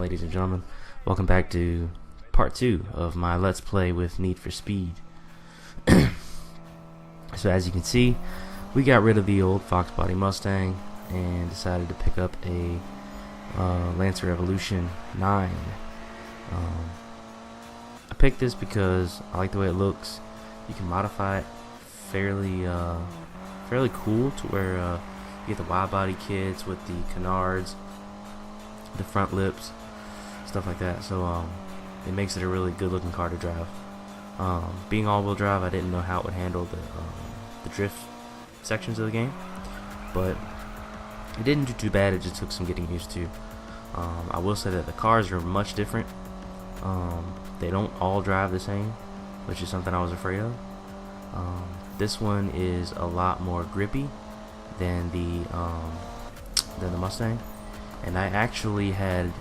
ladies and gentlemen. Welcome back to part 2 of my Let's Play with Need for Speed. So as you can see, we got rid of the old Fox Body Mustang and decided to pick up a Lancer Evolution 9. I picked this because I like the way it looks. You can modify it fairly cool to where you get the wide body kits with the canards, the front lips, stuff like that. So it makes it a really good looking car to drive. Being all-wheel drive, I didn't know how it would handle the drift sections of the game, but it didn't do too bad. It just took some getting used to. I will say that the cars are much different. They don't all drive the same, which is something I was afraid of. This one is a lot more grippy than the Mustang, and I actually had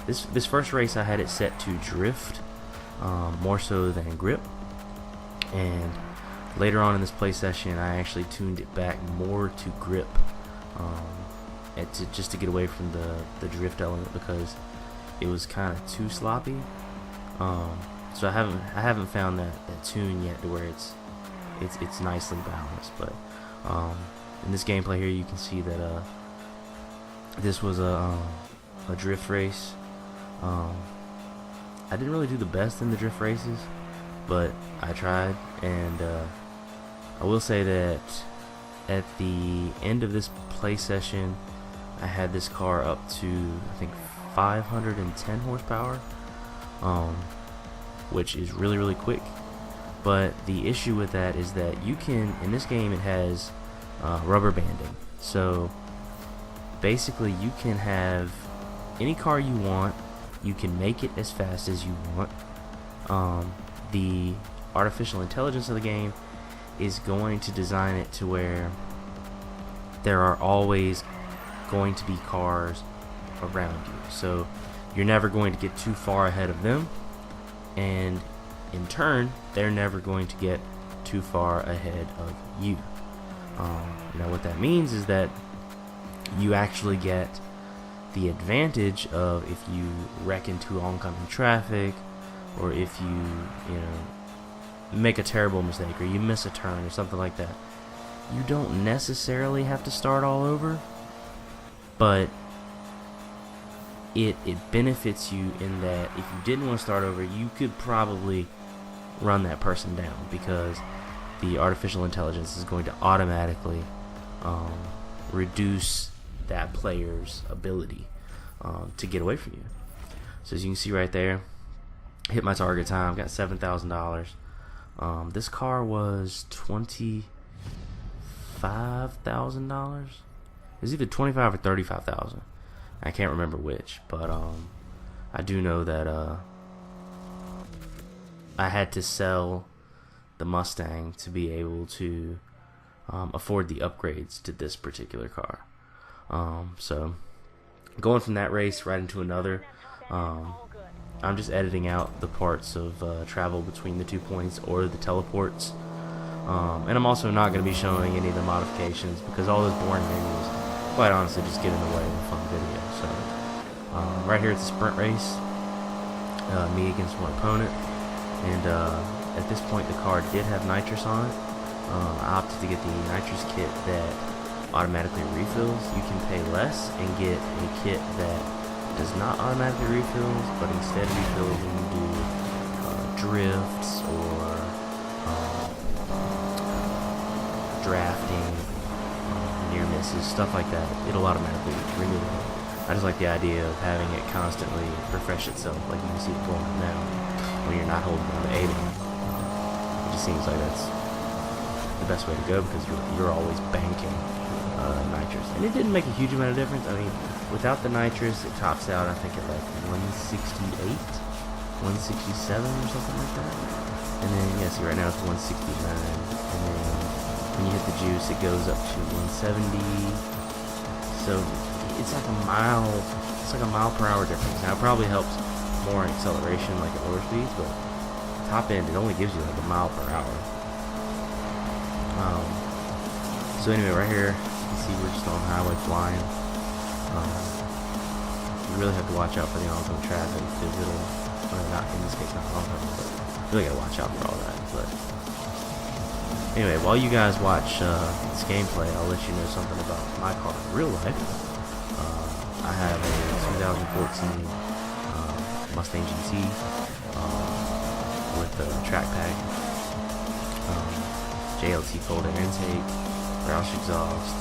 this first race I had it set to drift more so than grip, and later on in this play session I actually tuned it back more to grip, just to get away from the drift element because it was kind of too sloppy. So I haven't found that tune yet to where it's nicely balanced. But in this gameplay here, you can see that this was a drift race. I didn't really do the best in the drift races, but I tried, and I will say that at the end of this play session, I had this car up to, I think, 510 horsepower, which is really quick. But the issue with that is that you can, in this game, it has rubber banding. So basically you can have any car you want, you can make it as fast as you want. The artificial intelligence of the game is going to design it to where there are always going to be cars around you, so you're never going to get too far ahead of them, and in turn they're never going to get too far ahead of you. Now what that means is that you actually get the advantage of, if you wreck into oncoming traffic, or if you make a terrible mistake, or you miss a turn or something like that, you don't necessarily have to start all over, but it benefits you in that if you didn't want to start over, you could probably run that person down, because the artificial intelligence is going to automatically reduce that player's ability to get away from you. So as you can see right there, hit my target time, got $7,000. This car was $25,000. It was either 25 or 35,000. I can't remember which, but I do know that I had to sell the Mustang to be able to afford the upgrades to this particular car. So going from that race right into another, I'm just editing out the parts of travel between the 2 points or the teleports, and I'm also not going to be showing any of the modifications because all those boring menus, quite honestly, just get in the way of a fun video. So right here it's a sprint race, me against one opponent, and at this point the car did have nitrous on it. I opted to get the nitrous kit that automatically refills. You can pay less and get a kit that does not automatically refill, but instead refills when you do drifts or drafting, near misses, stuff like that. It'll automatically renew it. I just like the idea of having it constantly refresh itself, like you can see it going now when you're not holding on to aiming. It just seems like that's the best way to go, because you're always banking nitrous, and it didn't make a huge amount of difference. I mean, without the nitrous, it tops out, I think, at like 168, 167 or something like that. And then, yeah, see, right now it's 169, and then when you hit the juice, it goes up to 170. So it's like a mile per hour difference. Now it probably helps more in acceleration, like at lower speeds, but top end, it only gives you like a mile per hour. So anyway, right here, you can see we're just on highway flying. you really have to watch out for the oncoming traffic because it'll, well, not in this case, not oncoming, but you really gotta watch out for all that. But anyway, while you guys watch this gameplay, I'll let you know something about my car in real life. I have a 2014 Mustang GT with the track pack, JLT cold air intake, Roush exhaust,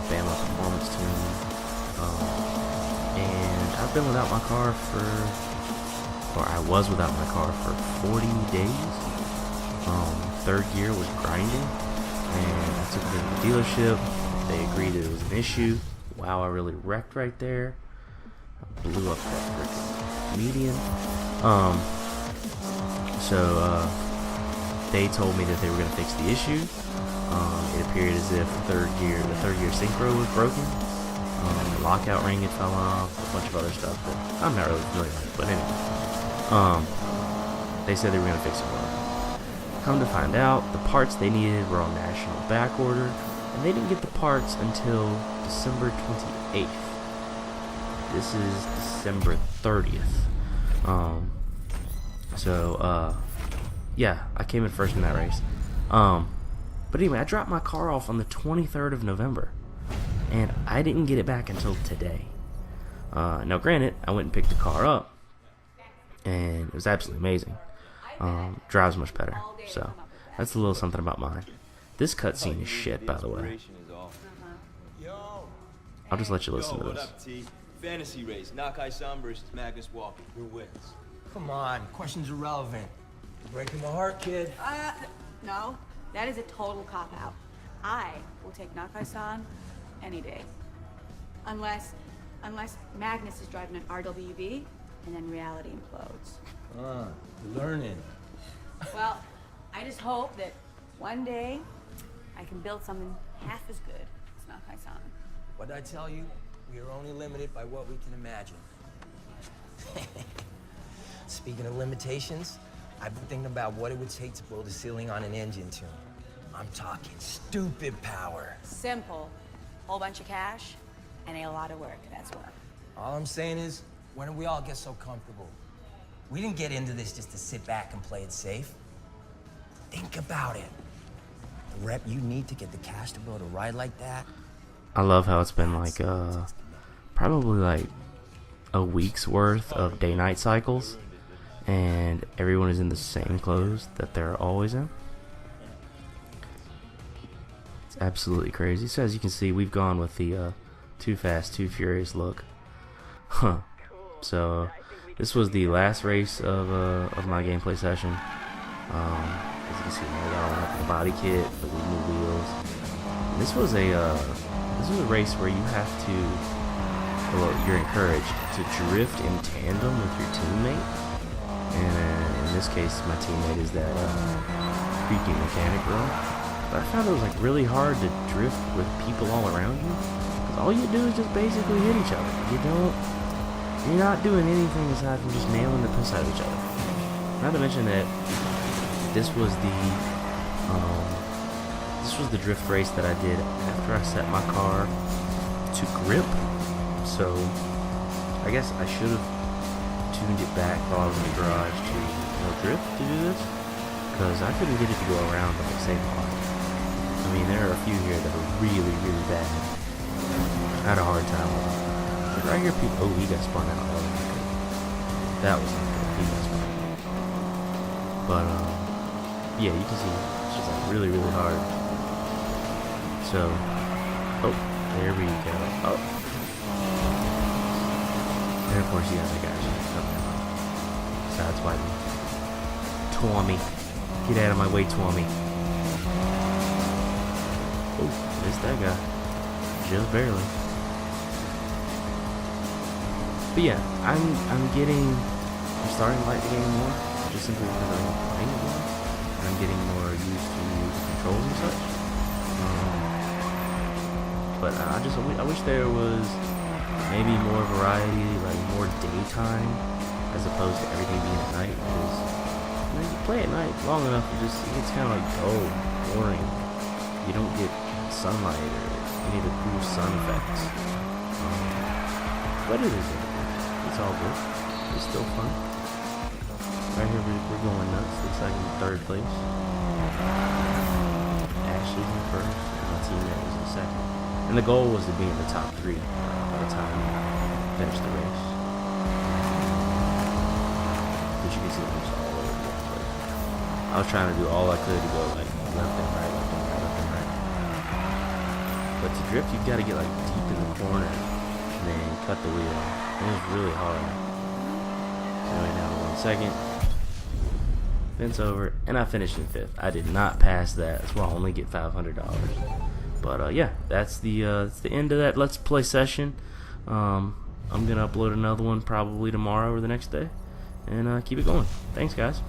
Bama performance tuning, and I've been without my car or I was without my car for 40 days. Third gear was grinding, and I took it to the dealership. They agreed it was an issue. Wow, I really wrecked right there. I blew up that freaking median. So they told me that they were going to fix the issue. It appeared as if the third gear synchro was broken. The lockout ring had fell off, a bunch of other stuff that I'm not really familiar with. But anyway, they said they were going to fix it for me. Come to find out, the parts they needed were on national back order, and they didn't get the parts until December 28th. This is December 30th. Yeah, I came in first in that race. But anyway, I dropped my car off on the 23rd of November, and I didn't get it back until today. Now granted, I went and picked the car up, and it was absolutely amazing. Drives much better, so that's a little something about mine. This cutscene is shit, by the way. I'll just let you listen to this. Fantasy race, Nakai-san versus Magnus Walker. Who wins? Come on, question's irrelevant. You're breaking my heart, kid. No, that is a total cop-out. I will take Nakai-san any day. Unless Magnus is driving an RWB, and then reality implodes. Learning. Well, I just hope that one day I can build something half as good as Nakai-san. What did I tell you? We are only limited by what we can imagine. Speaking of limitations, I've been thinking about what it would take to build a ceiling on an engine tune. I'm talking stupid power. Simple. Whole bunch of cash and a lot of work, that's what. All I'm saying is, when did we all get so comfortable? We didn't get into this just to sit back and play it safe. Think about it. The rep you need to get the cash to build a ride like that. I love how it's been like probably like a week's worth of day-night cycles, and everyone is in the same clothes that they're always in. It's absolutely crazy. So as you can see, we've gone with the Too Fast, Too Furious look. Huh. So this was the last race of my gameplay session. As you can see, I got on the body kit, the new wheels. And this was a race where you have to, well, you're encouraged to drift in tandem with your teammate. And in this case, my teammate is that freaking mechanic girl. But I found it was like really hard to drift with people all around you, because all you do is just basically hit each other. You're not doing anything aside from just nailing the piss out of each other. Not to mention that this was the drift race that I did after I set my car to grip. So I guess I should have tuned it back while I was in the garage to drift to do this, because I couldn't get it to go around like same car. I mean, there are a few here that are really, really bad. I had a hard time with them. Like right here, people. Oh, he got spun out. That was not good. He got spun out. But yeah, you can see it's just like really, really hard. So, oh, there we go. Oh, and of course, yeah, I got you. Sideswiping. Tommy, get out of my way, Tommy. Oh, missed that guy. Just barely. But yeah, I'm starting to like the game more, just simply because I'm playing it more. I'm getting more used to the controls and such. But I wish there was maybe more variety, like more daytime, as opposed to everything being at night. Because when you play at night long enough, it gets kind of like dull, boring. You don't get sunlight or any of the cool sun effects. But it is. It's all good. It's still fun. Right here, we're going nuts. Looks like in third place. Ashley's in first, and my teammate was in second. And the goal was to be in the top 3 by the time we finished the race. But you can see I'm just all over the place. I was trying to do all I could to go like left and right, left and right, left and right. But to drift, you've got to get like deep in the corner and then cut the wheel. It was really hard. So right now, 1 second. Fence over, and I finished in 5th. I did not pass that. That's why I only get $500. But yeah, that's the end of that Let's Play session. I'm gonna upload another one probably tomorrow or the next day, and keep it going. Thanks, guys.